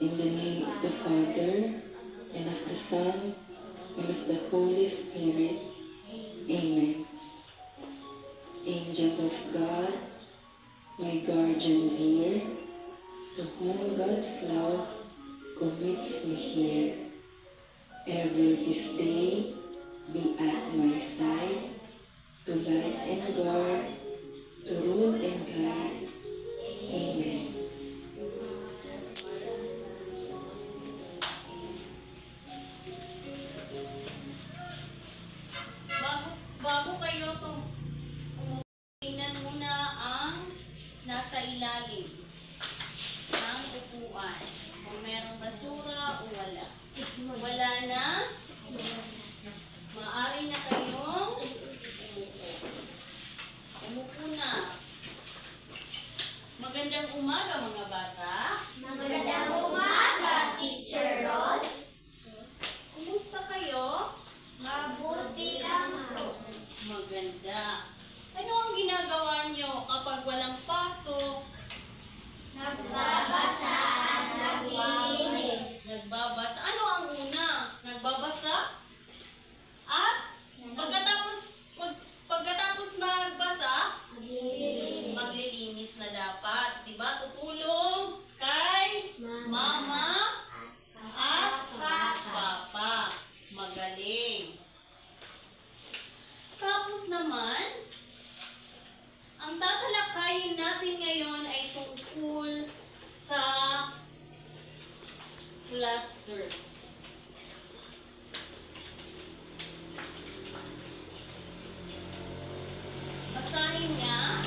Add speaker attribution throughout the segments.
Speaker 1: In the name of the Father, and of the Son, and of the Holy Spirit. Amen. Angel of God, my guardian dear, to whom God's love commits me here, ever this day be at my side, to guide and guard, to rule and guide. Amen.
Speaker 2: Bago kayo tingnan muna ang nasa ilalim ng upuan. Kung merong basura o wala. Wala na, maaari na kayong umupo. Umupo na. Magandang umaga mga bata.
Speaker 3: Magandang umaga, Teacher Ross.
Speaker 2: Kumusta kayo?
Speaker 3: Mabuti lang po.
Speaker 2: Maganda. Ano ang ginagawa nyo kapag walang pasok?
Speaker 3: Nagbabasa at naglilinis.
Speaker 2: Nagbabasa. Ano ang una? Nagbabasa? At pagkatapos magbasa, maglilinis na dapat. Diba? Tutulong kay mama at papa. Magaling. Tapos naman, ang tatalakayin natin ngayon ay tungkol sa cluster. Basahin niya.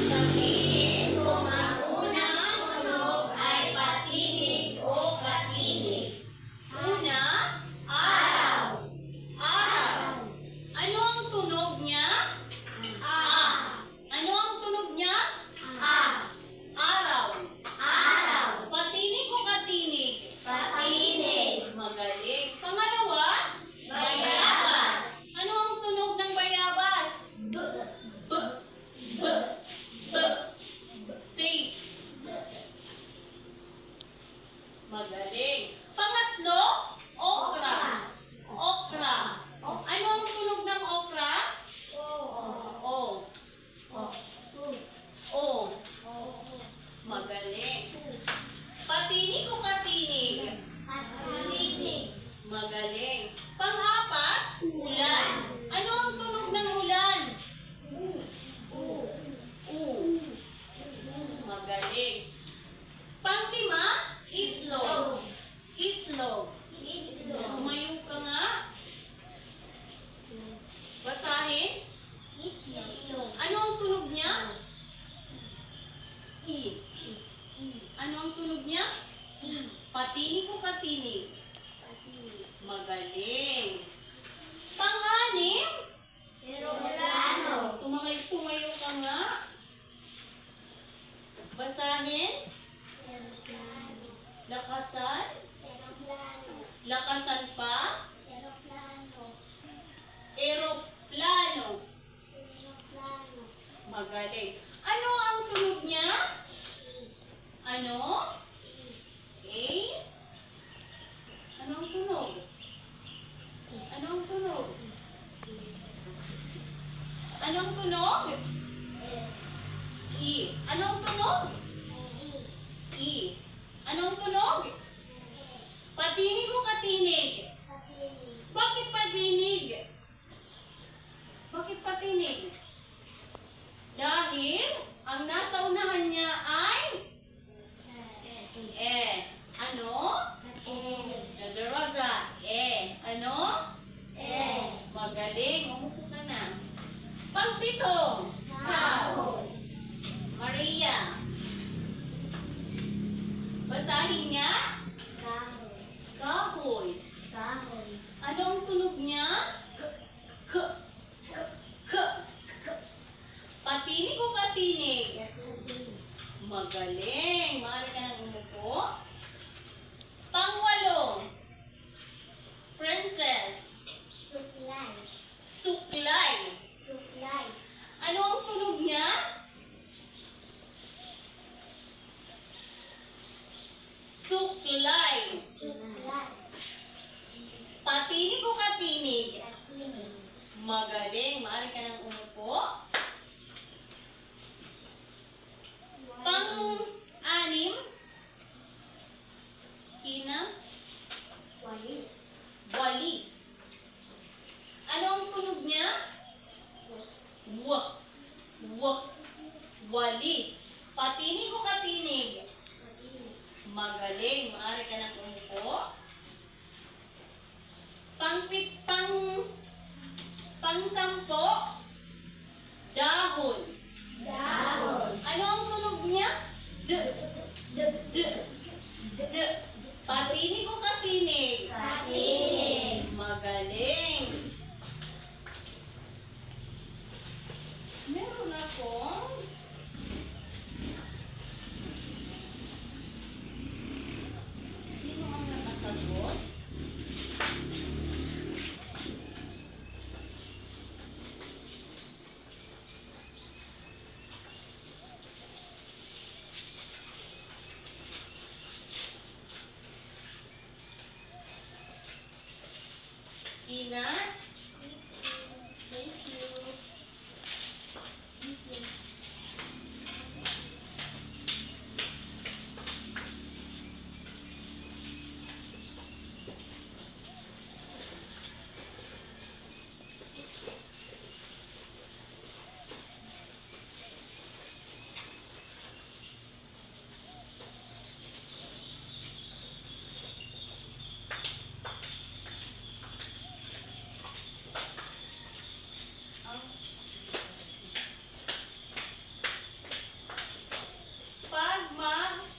Speaker 2: Sabihin kung ang unang tunog ay patinig o katinig. Una, araw. Araw. Ano ang tunog niya? Ano ang tunog niya? Araw.
Speaker 3: Araw.
Speaker 2: Patinig o katinig?
Speaker 3: Patinig.
Speaker 2: Magaling. Pangalawa, bayabas. Ano ang tunog ng bayabas? B. B. B. Say. Magaling. Pangatlo, okra. Okra. Ano ang tunog ng okra? O. O. Magaling. Patinig o katinig?
Speaker 3: Patinig.
Speaker 2: Magaling. Pang-apat, ulan. Ano ang tunog ng ulan? U. Magaling. Pang-lima, itlog. Itlog. Tumayo ka nga. Basahin. Ano ang tunog niya? I. Ano ang tunog niya? Patinig o katinig? Magaling. Pang-anim,
Speaker 3: Eroplano.
Speaker 2: tumayo ka nga. Basahin. Lakasan. Lakasan pa. Eroplano. Magaling. Ano ang tunog niya? Ano? A? Ano ang tunog? Ano ang tunog? Ano ang tunog? I. Ano ang tunog? I. Ano ang tunog? Patinig o katinig? Bakit patinig? Bakit patinig? Dahil ang nasa unahan niya ay ano? Nagdaraga. Ano? Magaling. Umupo ka na. Pang-pito. Kahoy. Maria. Basahin niya. Kahoy. Ano ang tunog niya? K. K. Patinig o katinig? Magaling. Maaari ka nang umupo. Pang-walo. Princess. Suklay. Ano ang tunog niya? tinig. Magaling. Maaari ka nang umupo. Pang-anim. Kina.
Speaker 3: Walis.
Speaker 2: Walis. Ano ang tunog niya? Wa. Wa. Walis. Patinig o katinig? Magaling. Maaari ka nang umupo. Pang-sampo. Dahon.
Speaker 3: Dahon.
Speaker 2: Ano ang tunog niya? D. D. D. D. Patinig o katinig?
Speaker 3: Katinig.
Speaker 2: Magaling. Meron akong sino ang nakasagot? Ina?
Speaker 3: Thank you.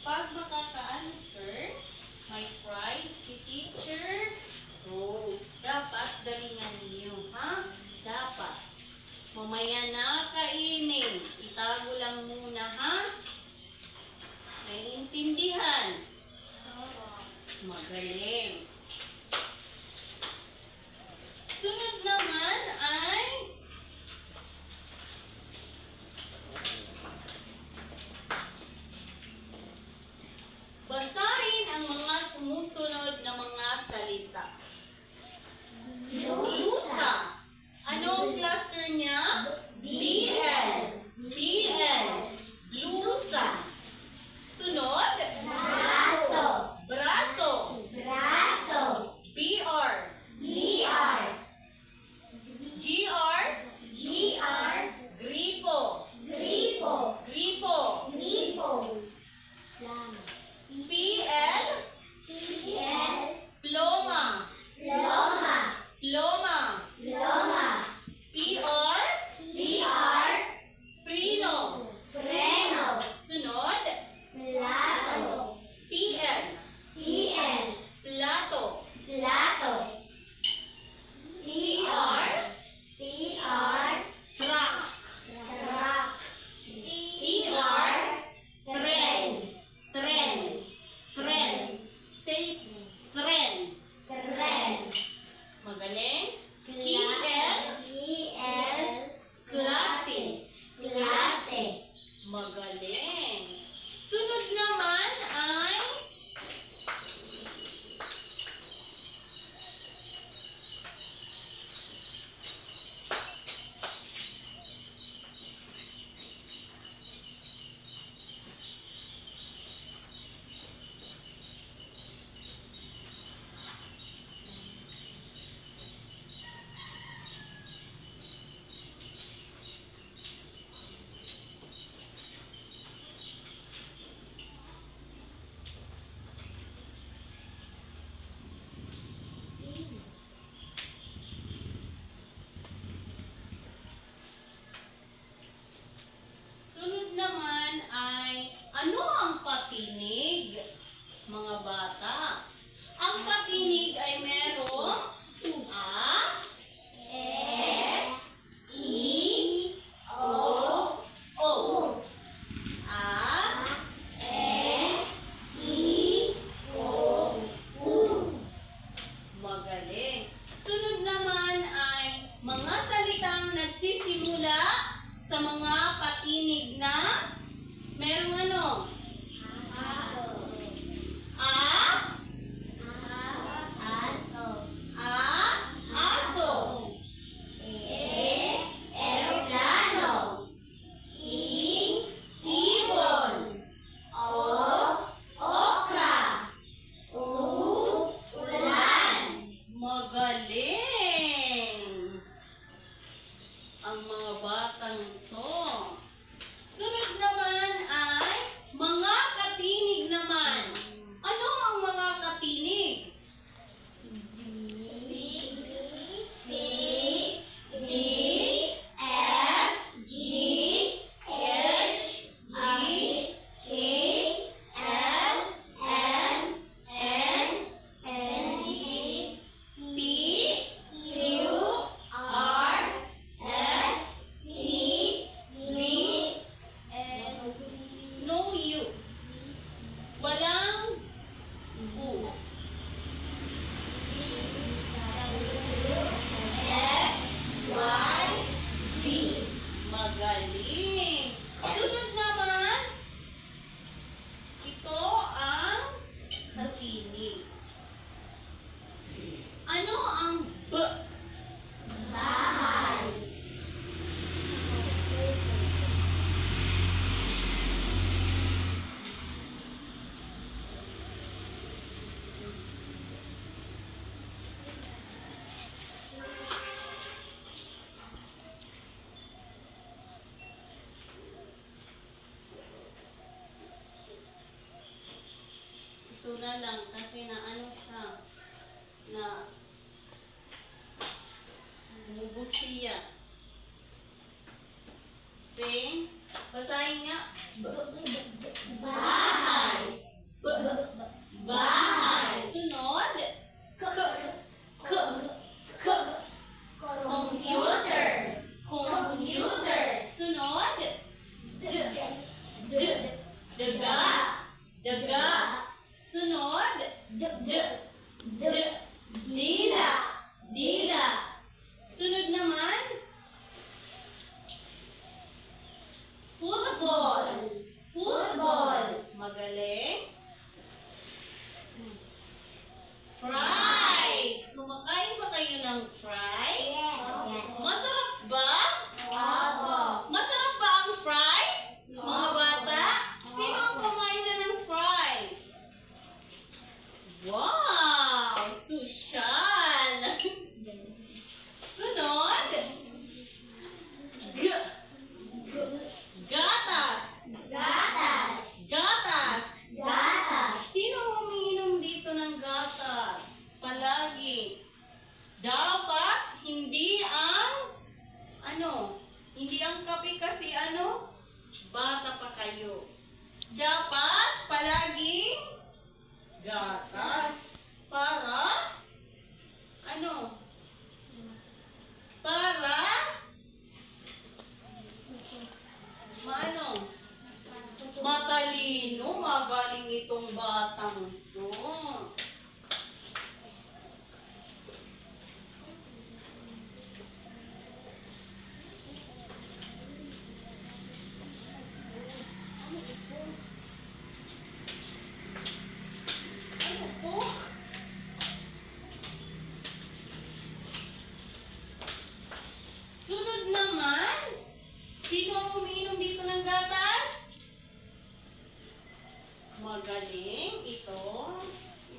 Speaker 2: Pag makaka-answer, may pride si Teacher Rose. Dapat galingan niyo, ha? Dapat. Mamaya na kainin. Itago lang muna, ha? Naiintindihan? Magaling. Sunod naman ay basahin ang mga sumusunod na mga salita. Blusa. Ano ang cluster niya? BL. BL. Blusa. Sunod.
Speaker 3: Braso.
Speaker 2: Braso.
Speaker 3: Braso.
Speaker 2: BR.
Speaker 3: BR.
Speaker 2: GR.
Speaker 3: GR.
Speaker 2: Gripo.
Speaker 3: Gripo.
Speaker 2: Gripo.
Speaker 3: Gripo.
Speaker 2: PL.
Speaker 3: PL.
Speaker 2: Ploma.
Speaker 3: Loma.
Speaker 2: Ploma.
Speaker 3: Loma.
Speaker 2: PR.
Speaker 3: PR.
Speaker 2: Prino.
Speaker 3: Freno.
Speaker 2: Sunod.
Speaker 3: Plato.
Speaker 2: PL.
Speaker 3: PL.
Speaker 2: Plato.
Speaker 3: Plato.
Speaker 2: PR.
Speaker 3: PR.
Speaker 2: Truck.
Speaker 3: Truck.
Speaker 2: TR. Tren. Tren. Tren. Say tren.
Speaker 3: Tren.
Speaker 2: Magaling. KL.
Speaker 3: PL.
Speaker 2: Klase.
Speaker 3: Klase.
Speaker 2: Magaling. Sunod naman ay Magaling! Ang mga batang to. Sunod naman ay mga katinig naman. Ano ang mga katinig?
Speaker 3: C, D, F, G, H, I, K, L, M, N, G,
Speaker 2: P,
Speaker 3: Q, R, S, T, V,
Speaker 2: no U. Walang U.
Speaker 3: X, Y, Z.
Speaker 2: Magaling. Sunod naman, ito ang katinig. Ano ang B?
Speaker 3: Bahay.
Speaker 2: Ito na lang kasi na ano siya, na bubus siya. Sing, basahin nga.
Speaker 3: Bahay.
Speaker 2: Bahay. Sunod.
Speaker 3: Computer.
Speaker 2: Computer. Sunod. Daga. Daga. Sunod. Dila. Dila. Sunod naman. Football. Football. Magaling. Fries. Kumakain ba kayo ng fries? Masarap ba? Masarap ba ang fries? Mga bata? Sino ang kumain na ng fries? Wow! Susyal! Sunod! Gatas! Gatas! Sino ang umiinom dito ng gatas? Palagi. Dapat hindi ang hindi ang kape kasi bata pa kayo. Dapat palaging gatas para para matalino, magaling itong batang to. Ano to? Sunod naman, sino ang umiinom dito ng gatas? Magaling. Ito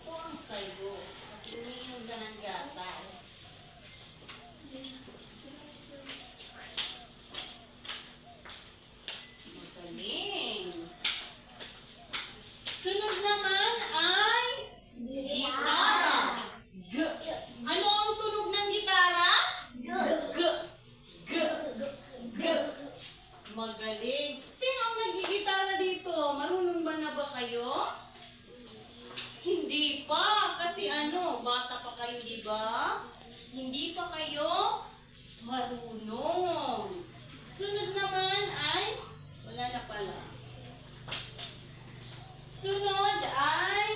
Speaker 2: ang sayo. Kasi umiinom ka ng gatas. Magaling. Sunod naman ay gitara. G. Ano ang tunog ng gitara? G. G. G. Magaling. Sino ang nagigitara dito? Marunong ba na ba kayo? Hindi pa. Kasi bata pa kayo, di ba? Hindi pa kayo marunong. Sunod naman ay, wala na pala. Sunod ay,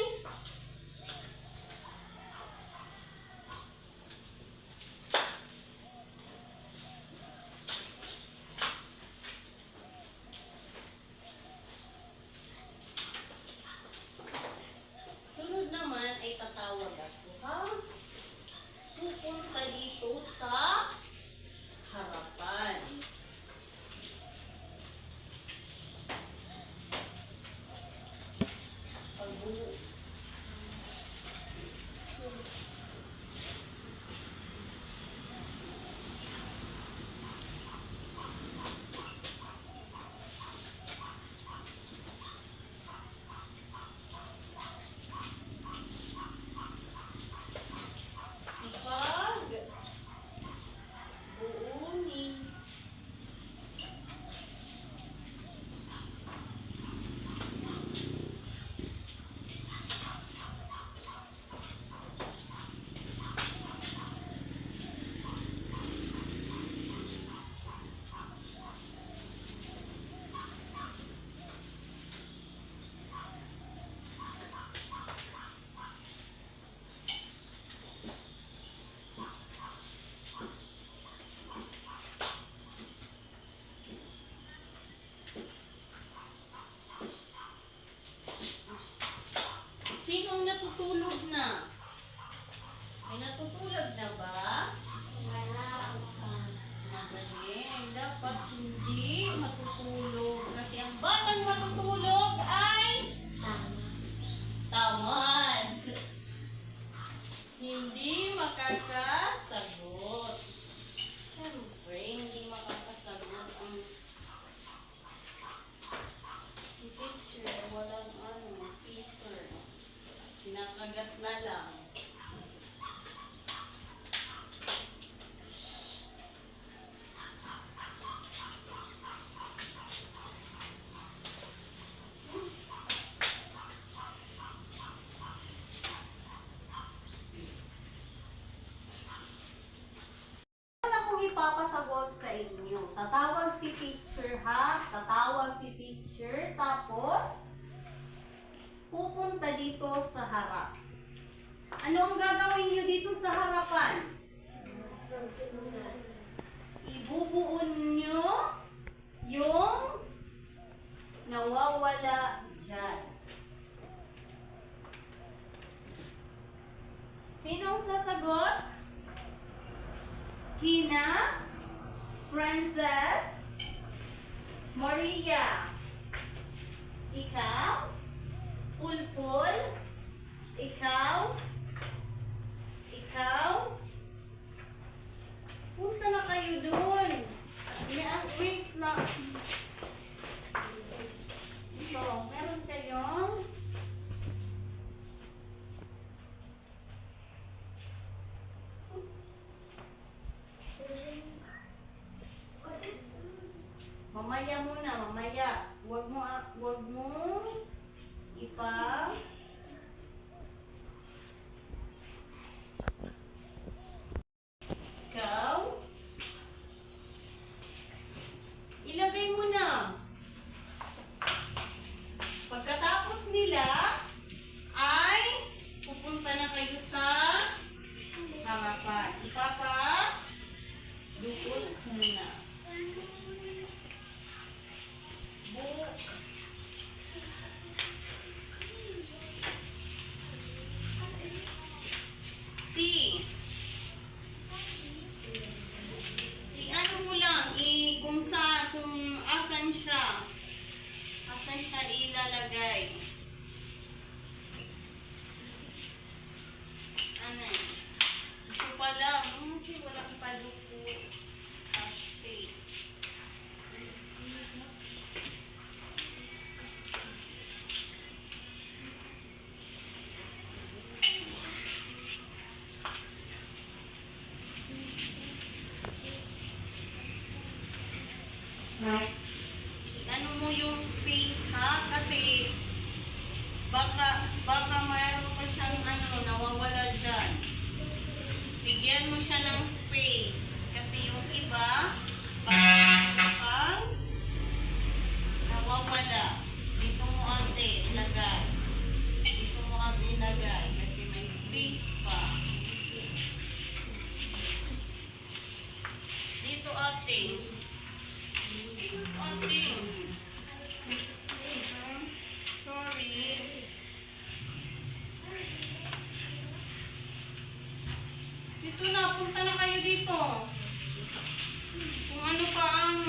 Speaker 2: sunod naman ay tatawag ako, ha? Pupunta dito sa harapan. ipapasagot sa inyo. Tatawag si teacher ha. Tatawag si teacher. Tapos, pupunta dito sa harap. Ano ang gagawin nyo dito sa harapan? Ibubuon nyo yung nawawala dyan. Sinong sasagot? Hina, Princess, Maria. Ikaw, Pulpul, ikaw, punta na kayo dun. Wait lang. Ito, meron kayong mamaya muna, mamaya. Wag mo ipa ikaw ilagay mo na. Pagkatapos nila ay pupunta na kayo sa harapan. Dukot muna. Ano mo lang, kung asan siya ilalagay. Ano? Ito pa lang. Wala pa duko. Scotch tape. Ano mo yung space ha? Kasi baka mayroon pa siyang nawawala dyan. Bigyan mo siya ng space. Kasi yung iba, baka nawawala. Dito mo ate ilagay. Kasi may space pa. Dito ate. Sorry. Dito na, punta na kayo dito. Kung ano pa ang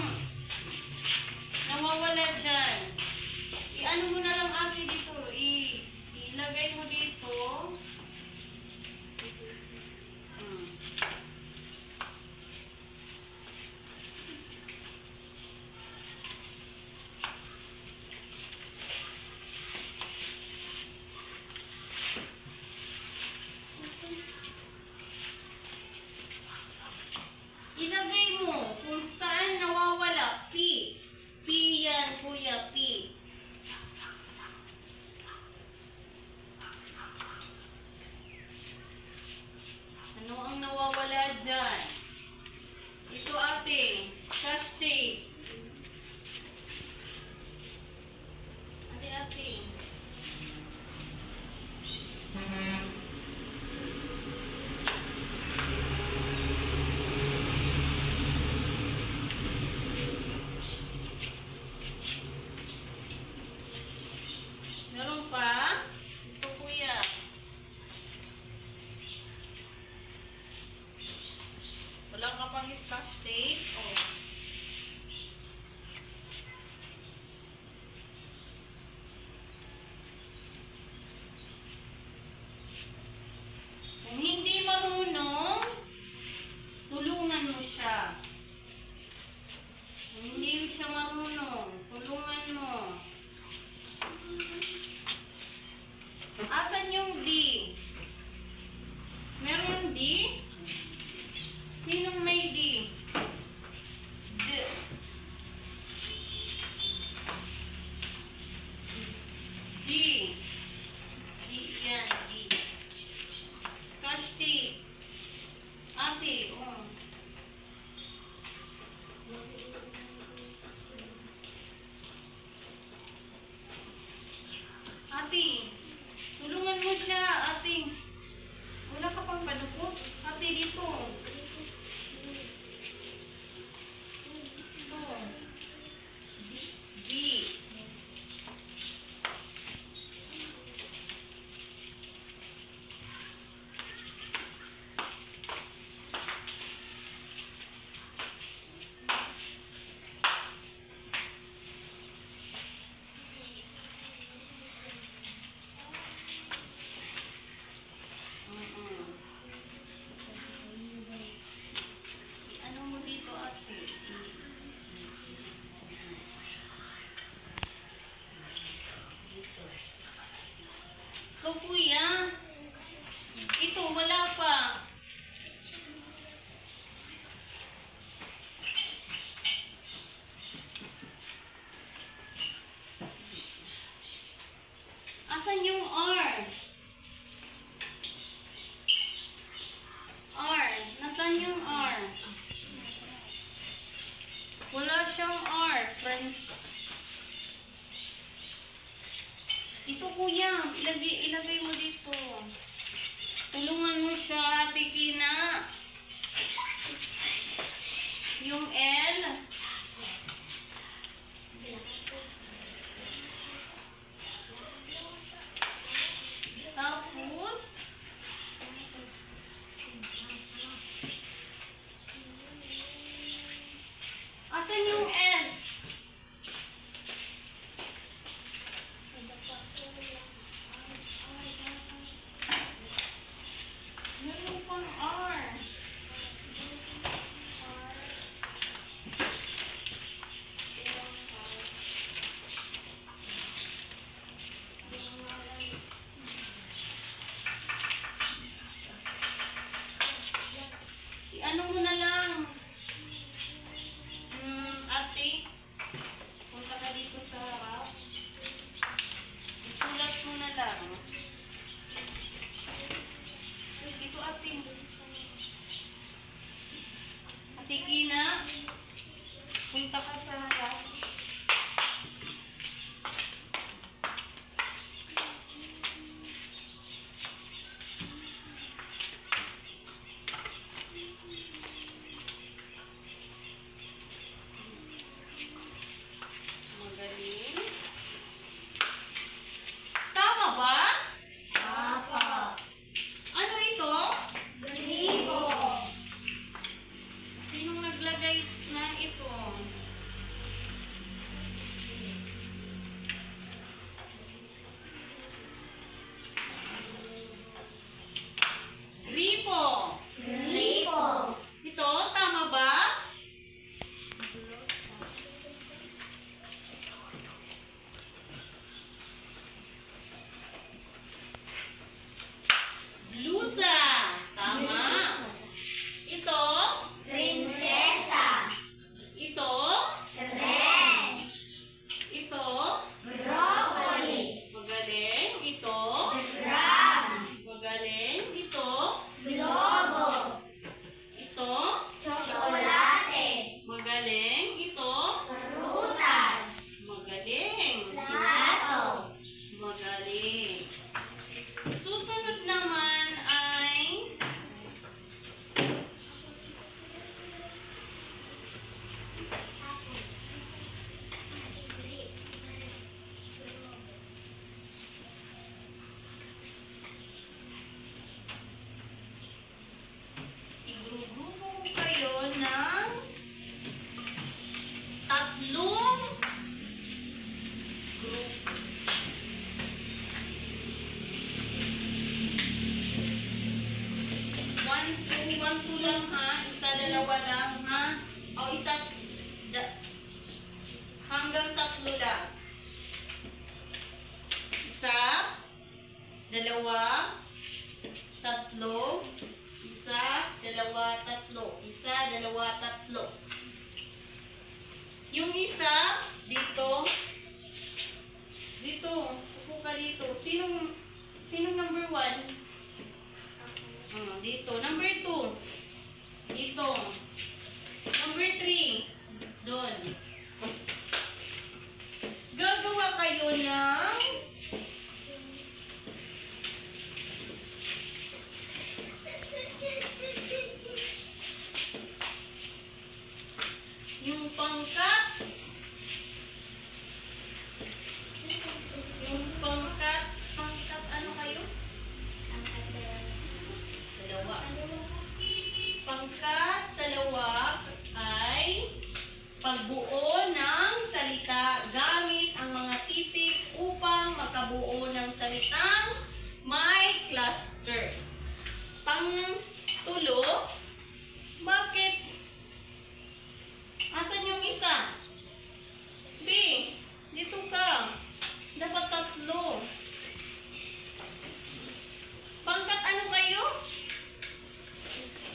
Speaker 2: nawawala dyan. I-ano mo na lang ate dito. Ilagay mo dito. Ilagay mo kung saan nawawala. P. P yan, kuya. P. Ano ang nawawala dyan? Ito ate. Scotch tape. Ate. Meron pa? Ito kuya. Wala ka pang scotch tape? Oh. Kung hindi marunong, tulungan mo siya. Kung hindi siya marunong, tulungan mo. Asan yung D? Meron D? Sinong may D? Asan yung R? Wala siyang R, friends. Ito kuya, ilagay mo dito. Tulungan mo siya, Ate Kina. Yung L. Tapos, asan yung S? Meron pang R. Ano mo na lang? Ate, punta ka dito sa harap. Isulat mo na lang. Dito ate. Ate Kina, punta ka sa harap. Magaling. Tama ba?
Speaker 3: Apo.
Speaker 2: Ano ito?
Speaker 3: Gripo.
Speaker 2: Sinong naglagay na ito? Gripo.
Speaker 3: Gripo.
Speaker 2: Ito, tama ba? Blusa. Tama. Ito.
Speaker 3: Prinsesa.
Speaker 2: Ito.
Speaker 3: Tren.
Speaker 2: Ito.
Speaker 3: Broccoli.
Speaker 2: Magaling. Ito.
Speaker 3: Ram.
Speaker 2: Magaling. Ito.
Speaker 3: Globo.
Speaker 2: Ito.
Speaker 3: Chocolate.
Speaker 2: Magaling. Ito.
Speaker 3: Prutas.
Speaker 2: Magaling.
Speaker 3: Plato.
Speaker 2: Magaling. Susunod naman ay igrugrupo ko kayo ng tatlong group. One, two lang ha. Isa, dalawa lang ha. O isa, hanggang tatlo lang. Isa, dalawa, tatlo, isa, dalawa, tatlo. Isa, dalawa, tatlo. Yung isa, dito, upo ka dito. Sinong number 1? Dito. Number 2. Dito. Number 3. Doon. Gagawa kayo ng yung pangkat. Yung pangkat. Pangkat ano kayo? Dalawa. Pangkat dalawa ay pagbuo ng salita gamit ang mga titik upang makabuo ng salitang may cluster. Pangtulo, bakit? Asan yung isa? B, dito ka. Dapat tatlo. Pangkat ano kayo?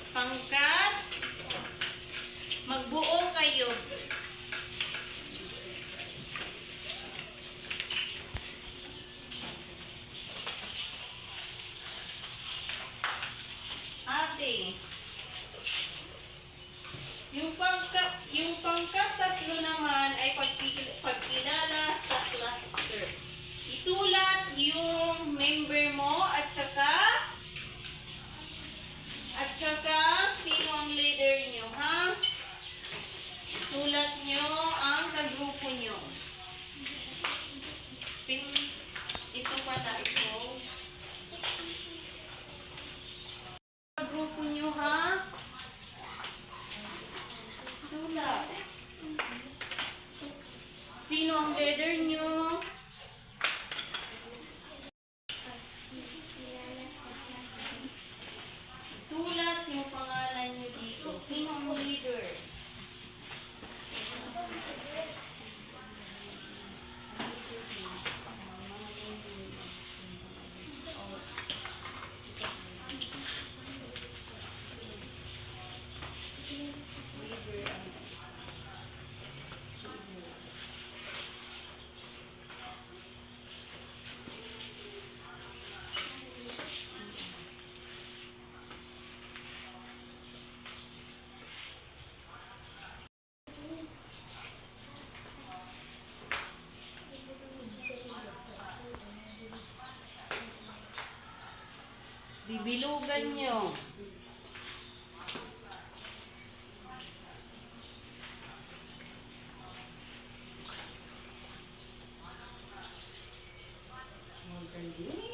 Speaker 2: Pangkat. Magbuo kayo. Yung pangkatatlo naman ay pagkilala sa cluster. Isulat yung member mo at saka sino ang leader nyo, ha? Isulat nyo ang kagrupo nyo. Ito pala, ito. Kagrupo nyo, ha? Sulat. Sino ang leader nyo? Sulat yung pangalan nyo dito. Sino ang leader? Bibilugan nyo. Magaling.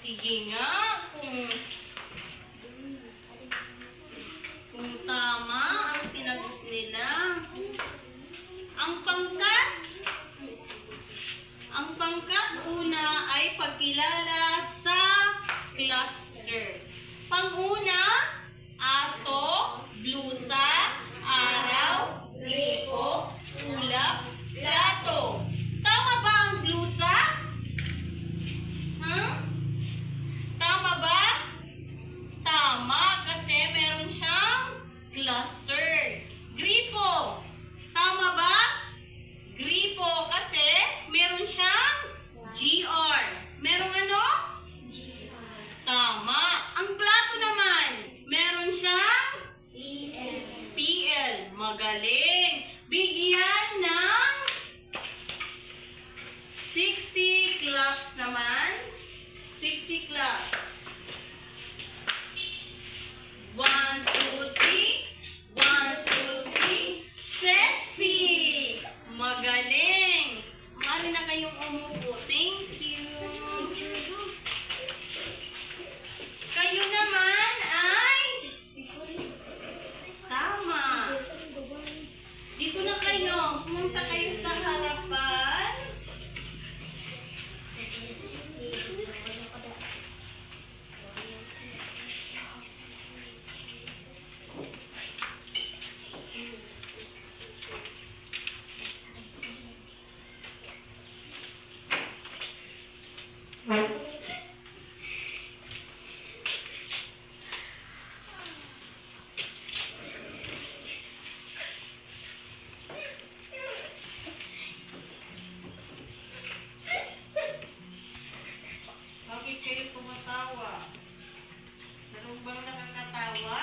Speaker 2: Sige nga, kung tama ang sinagot nila. Ang pangkat una ay pagkilala sa cluster. Panguna, aso, blusa, araw, gripo, ulap, plato. Tama ba ang blusa? Tama ba? Tama, kasi meron siyang cluster. Gripo. Tama ba? Gripo, kasi meron siyang GR. Merong ano? Tama. Ang plato naman, meron siyang PL. Magaling. Bigyan ng 60 claps naman. 60 claps. 1, 2, 3. 1, 2, 3. Sexy! Magaling! Mari na kayong umupo. Thank you. Kayo naman ay tama. Dito na kayo. Pumunta kayo sa harapan. Bakit kayo tumatawa? Sarong bang nakakatawa?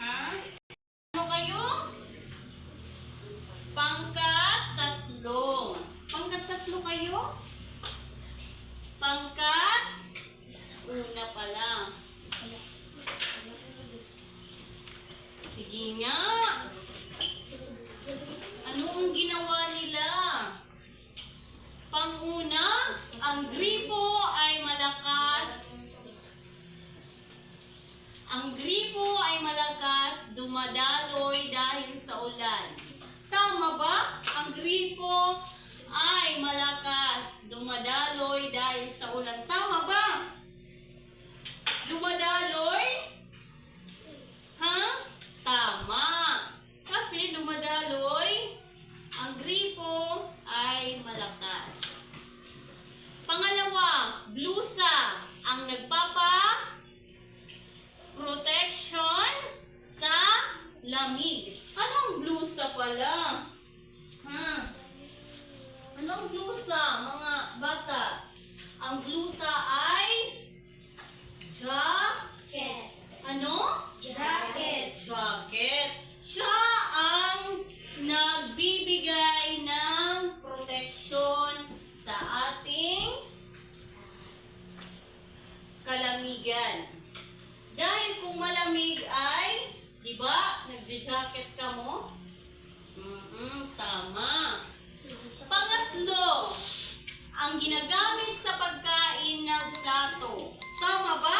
Speaker 2: Ha? Ano kayo? Pangkat tatlo. Pangkat tatlo kayo? Pangkat una pala. Sige nga. Ano ang ginawa nila? Panguna, ang gripo ay malakas. Ang gripo ay malakas, dumadaloy dahil sa ulan. Tama ba? Ang gripo ay malakas, dumadaloy dahil sa ulan. Tama ba? Dumadaloy? Ha? Tama. Kasi dumadaloy, ang gripo ay malakas. Pangalawa, blusa ang protection sa lamig. Anong blusa pala? Ha? Anong blusa, mga bata? Ang blusa ay ano?
Speaker 3: Jacket.
Speaker 2: Jacket. Siya ang nagbibigay ng proteksyon sa ating kalamigan. Dahil kung malamig ay, di ba, nagja-jacket ka mo? Tama. Pangatlo, ang ginagamit sa pagkain ng plato. Tama ba?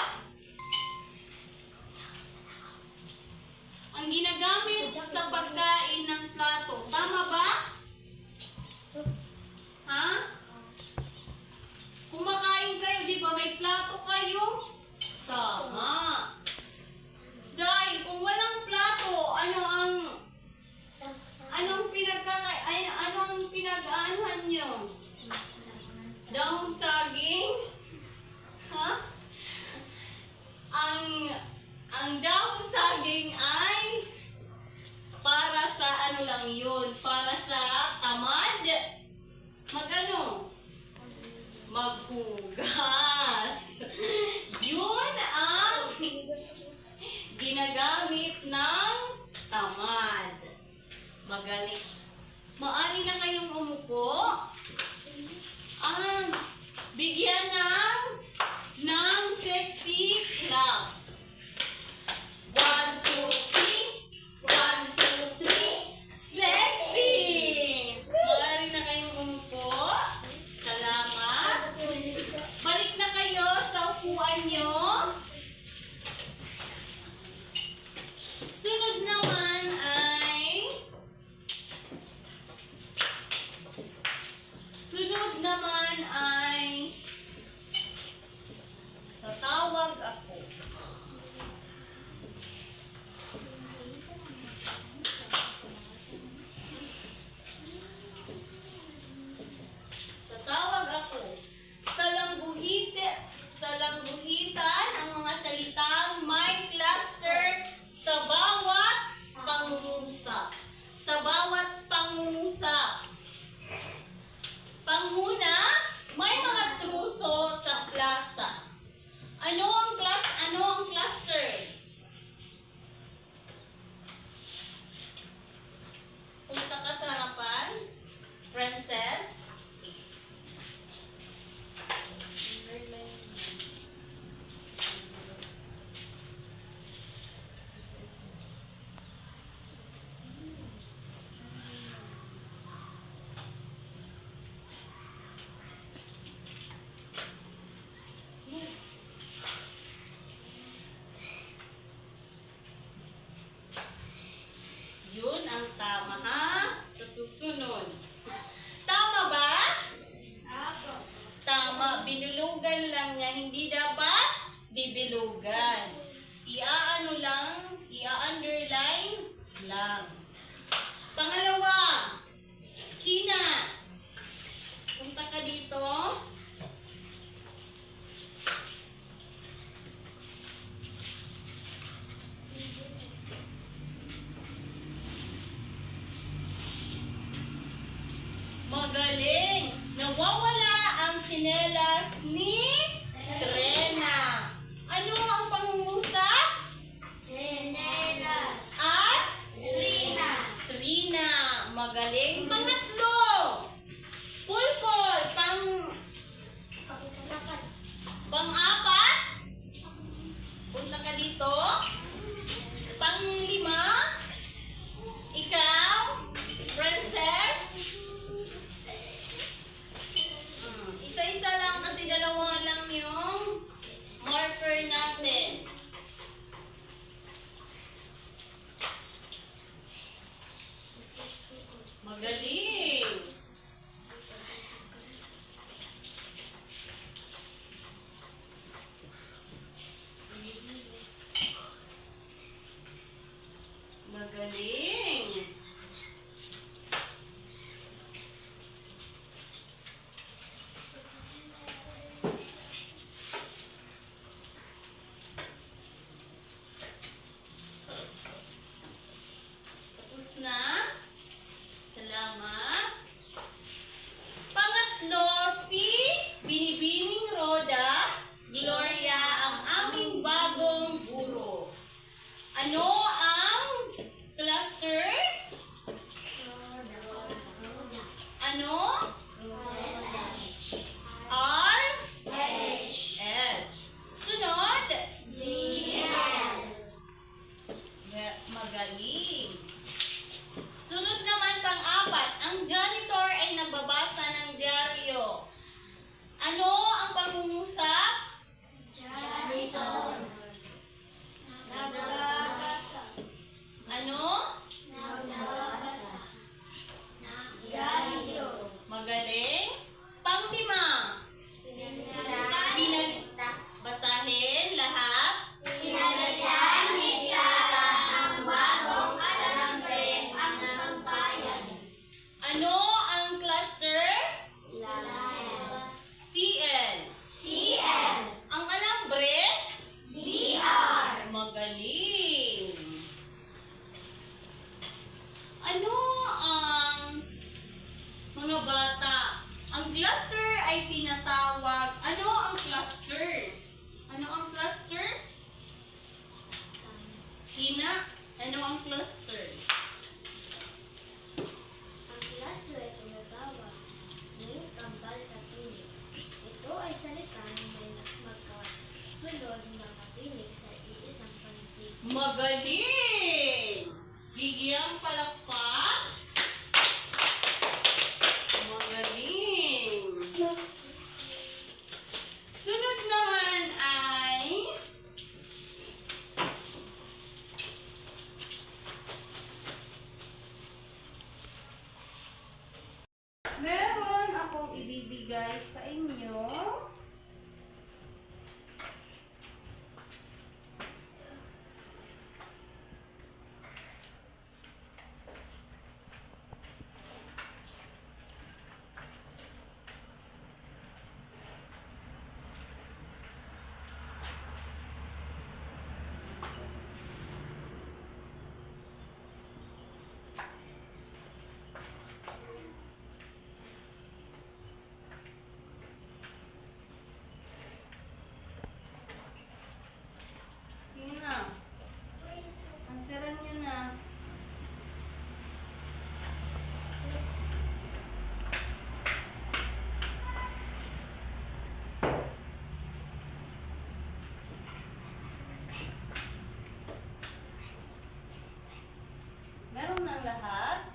Speaker 2: Ang ginagamit sa pagkain ng plato. Tama ba? Ha? Kumakain kayo, di ba? May plato kayo? Tama. Dahil kung walang plato, anong pinag-aanuhan nyo? Dahong saging? Ha? Ang dahong saging ay para sa ano lang yun? Para sa tamad? Magano? Maghugas. Yun ang ginagamit ng tamad. Magaling. Maari na kayong umupo. Bigyan ng sexy claps. 1, 2, 3. 1, 2, 3. Sexy! Maari na kayong umupo. Salamat. Balik na kayo tsinelas ni Trena. Ano ang pangungusap?
Speaker 3: Chinelas.
Speaker 2: At
Speaker 3: Trina.
Speaker 2: Trina. Magaling. Pangatlo. Pulpol. Pang-apat. Punta ka dito. Pang-lima. Ikaw. Princess. Isa-isa lang kasi dalawa lang yung marker natin. Magaling. Magaling. Tapos na. Salamat. Pangatlo, si Binibining Roda Gloria ang aming bagong guro. Ano ang cluster? Ano? R? H. Sunod? Magaling. Sunod naman pang-apat, ang janitor ay nagbabasa ng dyaryo. Ano ang pangungusap?
Speaker 3: Janitor. Nagbabasa.
Speaker 2: Ano?
Speaker 3: Nagbabasa. Diaryo.
Speaker 2: Magaling. Pang-lima, basahin lahat.
Speaker 3: Pinalagyan ni Clara ang bagong alambre ang sampayan.
Speaker 2: Ano ang cluster?
Speaker 3: Lalaya.
Speaker 2: CL.
Speaker 3: CL.
Speaker 2: Ang alambre?
Speaker 3: DR.
Speaker 2: Magaling. Ano ang mga bata? Ang cluster ay tinatawag. Ano ang cluster? Ano ang cluster? Hina, ano ang cluster?
Speaker 3: Ang cluster ay tinatawag ng kambal katinig. Ito ay salita na may magkasunod na katinig sa iisang pantig.
Speaker 2: Magaling! Bigyang palakpak. Magaling. Sunod naman ay meron akong ibibigay sa inyo. Sige na. Answeran nyo na. Meron na lahat?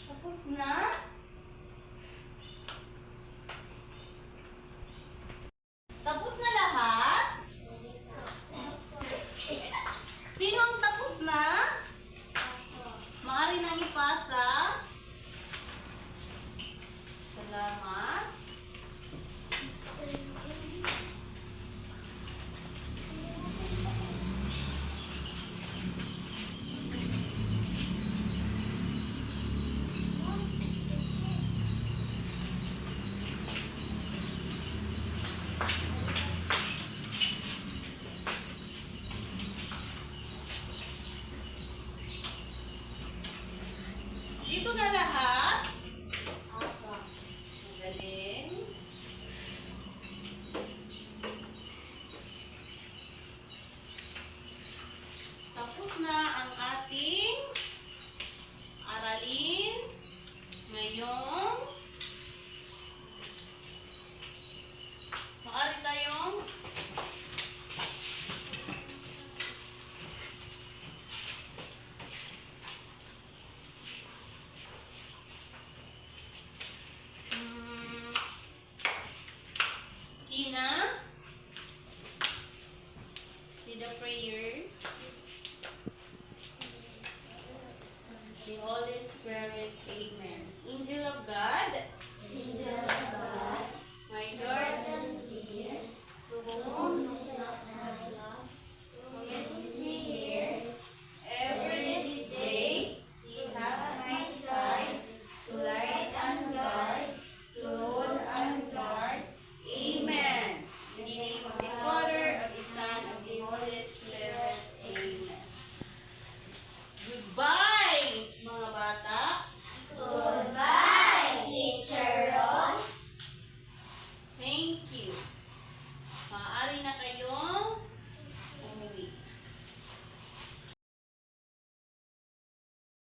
Speaker 2: Tapos na? Tapos na lahat? Sino ang tapos na? Maaari nang ipasa. Salamat. Tapos na ang ating aralin ngayong maaari tayong Kina, say the prayer. The Holy Spirit, Amen. Angel of God,